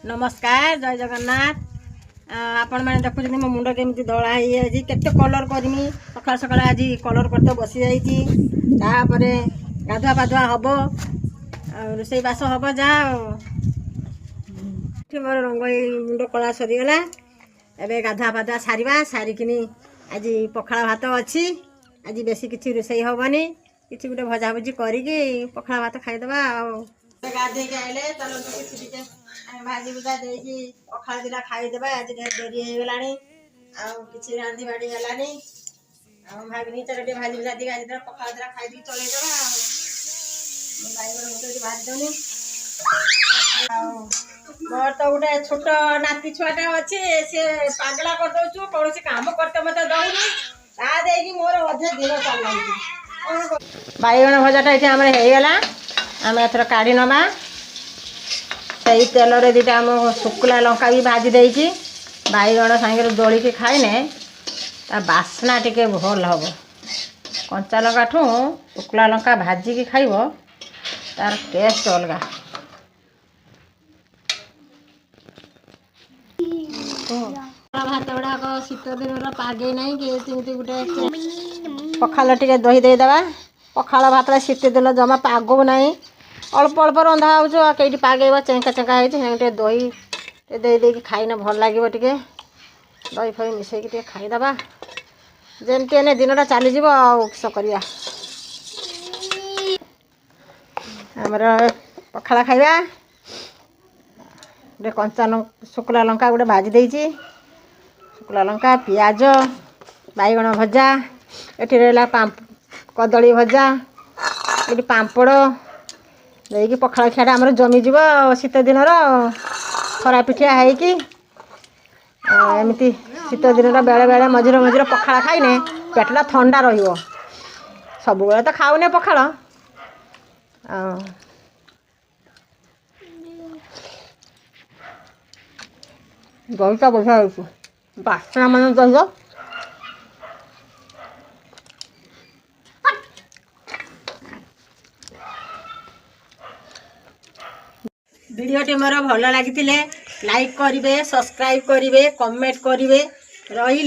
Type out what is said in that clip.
नमस्कार जय जगन्नाथ। आपण मैंने देखुं मो मुंड केमी धला हो केते कलर करमी सका सका आज कलर करते बसी जापर गाधुआ पाधुआ हम रोसई बास हम जा मोर रंग मुंड कला सरीगला। एबे गाधुआ पाधुआ सारिबा सारिकिनी आज पखाला भात अच्छी आज बेसी किसी रोसई हेनी कि गोटे भजा भुजी करी पखाला भात खाईदबा। गाधे आइले चलो किसी भाजी भुजा दे पखाला दिला खाईदे आज डेरी हो गलानी कि रांधि बाड़ी गलानी भाभी चलो भाजी भुजा दी आज पखाला दिला खाई चलईदबा। भाजी दौनी मोर तो गोटे छोट नाती छुआटे अच्छे सी पागला कर दौ कौन काम करते मत दौनी ता मोर अधे दिन चल बैगण भजाटा ये आम होगला आम एथर काढ़ी नवा से तेल रे दीटा आम शुक्ला लंका भी भाजी देगी बैगण सांगे दलिकी खाइने ता बास्ना टिके भल हम कंचा लंका ठू शुक्ला लंका भाजिकी खाइब तार टेस्ट अलग। भात गुड़ाक शीत दिन पागे ना कि गोटे पखाल टे दही देदेबा पखाल भात शीत दिन जमा पागो ना अल्प अल्प रंधा हो कई पागेब चेंका चेंका होते दही दे खाइने भल लगे टे दही फही मिसेक खाईदबा जमती एने दिन चलीज किस करिया आमर पखाला खाइबा गोटे कंचा शुक्ला लंका गोटे भाजी देती शुक्ला लंका पियाज बैगण भजा एटी रहा कदली भजा ये पापड़ देकी पखाला खियाटा आमर जमीज शीत दिन खरा पिठिया होमती शीत दिन बेले बेले मझे मझे पखाला खाइने पेटटा ठंडा रहिबो सब बेले तो खाऊने पखाला दहीटा बढ़िया हो बास्ना मान दही वीडियोटी मोर भल लगी लाइक करेंगे सब्सक्राइब करेंगे कमेंट करेंगे रही।